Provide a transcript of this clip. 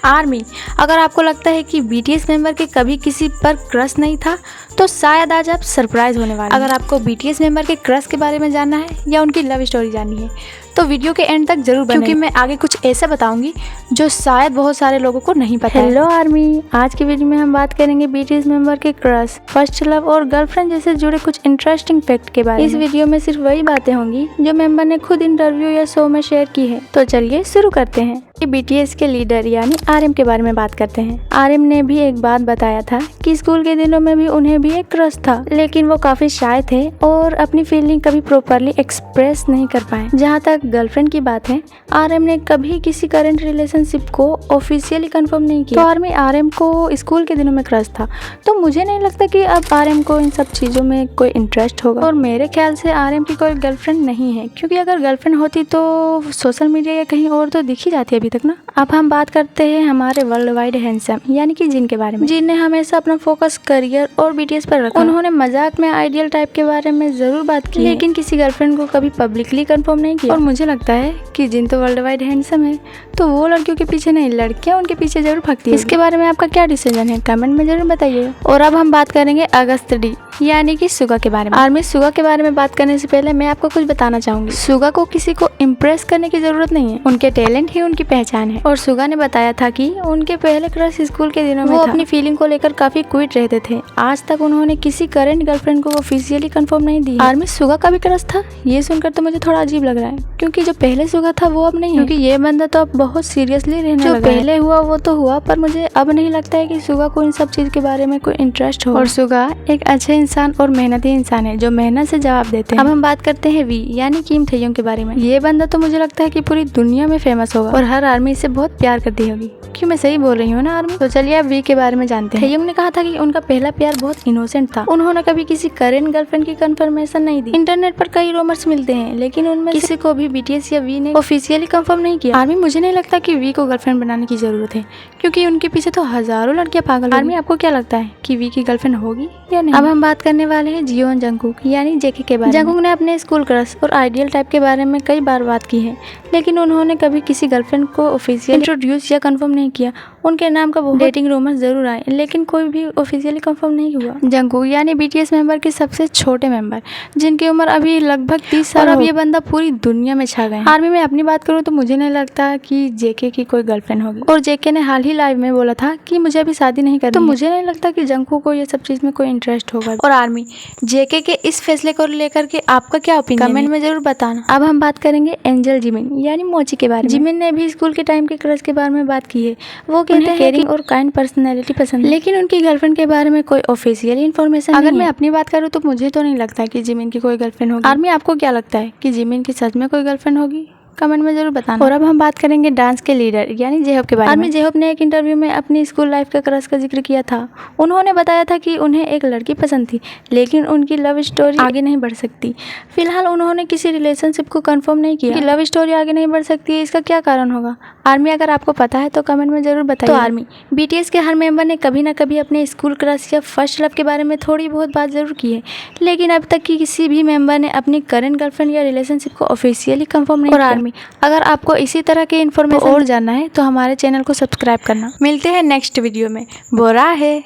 Army, अगर आपको लगता है कि बीटीएस मेंबर के कभी किसी पर क्रश नहीं था तो शायद आज आप सरप्राइज होने वाले हैं। अगर आपको बीटीएस मेंबर के क्रश के बारे में जानना है या उनकी लव स्टोरी जाननी है तो वीडियो के एंड तक जरूर बने, क्योंकि मैं आगे कुछ ऐसा बताऊंगी जो शायद बहुत सारे लोगों को नहीं पता है। हेलो आर्मी, आज की वीडियो में हम बात करेंगे बीटीएस मेंबर के क्रश, फर्स्ट लव और गर्लफ्रेंड जैसे जुड़े कुछ इंटरेस्टिंग फैक्ट के बारे में। इस वीडियो में सिर्फ वही बातें होंगी जो मेंबर ने खुद इंटरव्यू या शो में शेयर की है। तो चलिए शुरू करते हैं। बीटीएस के लीडर यानी आरएम के बारे में बात करते हैं। आरएम ने भी एक बात बताया था कि स्कूल के दिनों में भी उन्हें भी एक क्रश था, लेकिन वो काफी शाय थे और अपनी फीलिंग कभी प्रॉपरली एक्सप्रेस नहीं कर पाए। जहाँ तक गर्लफ्रेंड की बात है, आरएम ने कभी किसी करंट रिलेशनशिप को ऑफिशियली कंफर्म नहीं किया। तो आरएम को स्कूल के दिनों में क्रश था, तो मुझे नहीं लगता कि अब आरएम को इन सब चीजों में कोई इंटरेस्ट होगा। और मेरे ख्याल से आरएम की कोई गर्लफ्रेंड नहीं है, क्योंकि अगर गर्लफ्रेंड होती तो सोशल मीडिया या कहीं और तो दिखी जाती है अभी तक ना। अब हम बात करते हैं हमारे वर्ल्ड वाइड हैंडसम यानी कि जिन के बारे में। जिन ने हमेशा अपना फोकस करियर और बीटीएस पर रखा। उन्होंने मजाक में आइडियल टाइप के बारे में जरूर बात की, लेकिन किसी गर्लफ्रेंड को कभी पब्लिकली कंफर्म नहीं किया। और मुझे लगता है कि जिन तो वर्ल्ड वाइड हैंडसम है, तो वो लड़कियों के पीछे नहीं, लड़कियां उनके पीछे जरूर भागती है। इसके बारे में आपका क्या डिसीजन है, कमेंट में जरूर बताइए। और अब हम बात करेंगे अगस्त डी यानी कि सुगा के बारे में। आर्मी, सुगा के बारे में बात करने से पहले मैं आपको कुछ बताना चाहूंगी। सुगा को किसी को इम्प्रेस करने की जरूरत नहीं है, उनके टैलेंट ही उनकी पहचान है। और सुगा ने बताया था कि उनके पहले क्रश स्कूल के दिनों में वो अपनी फीलिंग को लेकर काफी क्विट रहते थे। आज तक उन्होंने किसी करंट गर्लफ्रेंड को ऑफिशियली कंफर्म नहीं दी। आर्मी, सुगा का भी क्रश था, ये सुनकर तो मुझे थोड़ा अजीब लग रहा है, क्योंकि जो पहले सुगा था वो अब नहीं है, क्योंकि ये बंदा तो अब बहुत सीरियसली रहने लगा है। जो पहले हुआ वो तो हुआ, पर मुझे अब नहीं लगता है कि सुगा को इन सब चीज के बारे में कोई इंटरेस्ट हो। और सुगा एक अच्छे इंसान और मेहनती इंसान है जो मेहनत से जवाब देते हैं। अब हम बात करते हैं वी यानी किम थेयोंग के बारे में। ये बंदा तो मुझे लगता है कि पूरी दुनिया में फेमस होगा और हर आर्मी इसे बहुत प्यार करती होगी। क्यों, मैं सही बोल रही हूँ ना आर्मी? तो चलिए अब वी के बारे में जानते हैं। थेयोंग ने कहा था कि उनका पहला प्यार बहुत इनोसेंट था। उन्होंने कभी किसी करंट गर्लफ्रेंड की कंफर्मेशन नहीं दी। इंटरनेट पर कई रूमर्स मिलते हैं, लेकिन उनमें किसी को भी बीटीएस या वी ने ऑफिशियली कंफर्म नहीं किया। आर्मी, मुझे नहीं लगता कि वी को गर्लफ्रेंड बनाने की जरूरत है, क्योंकि उनके पीछे तो हजारों लड़कियां पागल हैं। आर्मी, आपको क्या लगता है कि वी की गर्लफ्रेंड होगी या नहीं? अब हम बात करने वाले हैं जियोन जंगकुक यानी जेके के बारे में। जंगकुक ने अपने स्कूल क्रश और आइडियल टाइप के बारे में कई बार बात की है, लेकिन उन्होंने कभी किसी गर्लफ्रेंड को ऑफिशियली इंट्रोड्यूस या कंफर्म नहीं किया। उनके नाम का बहुत डेटिंग रूमर्स जरूर आए, लेकिन कोई भी ऑफिशियली कंफर्म नहीं हुआ। जंगकुक यानी बीटीएस मेंबर के सबसे छोटे मेंबर, जिनकी उम्र अभी लगभग 30 साल। अब ये बंदा पूरी दुनिया में छा गए। आर्मी में अपनी बात करूँ तो मुझे नहीं लगता कि जेके की कोई गर्लफ्रेंड होगी। और जेके ने हाल ही लाइव में बोला था कि मुझे अभी शादी नहीं करनी। तो मुझे नहीं लगता कि जंगकुक को ये सब चीज में कोई इंटरेस्ट होगा। और आर्मी, जेके के इस फैसले को लेकर के आपका क्या ओपिनियन, कमेंट में जरूर बताना। अब हम बात करेंगे एंजल जिमिन यानी मोची के बारे में। जिमिन ने भी स्कूल के टाइम के क्रश के बारे में बात की है। वो कहते हैं केयरिंग और काइंड पर्सनैलिटी पसंद है, लेकिन उनकी गर्लफ्रेंड के बारे में कोई ऑफिशियल इन्फॉर्मेशन अगर मैं अपनी बात करूँ तो मुझे तो नहीं लगता कि जिमिन की कोई गर्लफ्रेंड होगी। आर्मी, आपको क्या लगता है कि जिमिन की सच में कोई गर्लफ्रेंड होगी? कमेंट में जरूर बताना। और अब हम बात करेंगे डांस के लीडर यानी जेहोप के बारे में। जेहोप ने एक इंटरव्यू में अपनी स्कूल लाइफ के क्रश का जिक्र किया था। उन्होंने बताया था कि उन्हें एक लड़की पसंद थी, लेकिन उनकी लव स्टोरी आगे नहीं बढ़ सकती। फिलहाल उन्होंने किसी रिलेशनशिप को कंफर्म नहीं किया। लव स्टोरी आगे नहीं बढ़ सकती है, इसका क्या कारण होगा? आर्मी, अगर आपको पता है तो कमेंट में जरूर बताइए। तो आर्मी, बीटीएस के हर मेंबर ने कभी ना कभी अपने स्कूल क्रश या फर्स्ट लव के बारे में थोड़ी बहुत बात जरूर की है, लेकिन अब तक की किसी भी मेंबर ने अपनी करंट गर्लफ्रेंड या रिलेशनशिप को ऑफिशियली कंफर्म नहीं किया। और आर्मी, अगर आपको इसी तरह के इन्फॉर्मेशन और जानना है तो हमारे चैनल को सब्सक्राइब करना। मिलते हैं नेक्स्ट वीडियो में। बोरा है।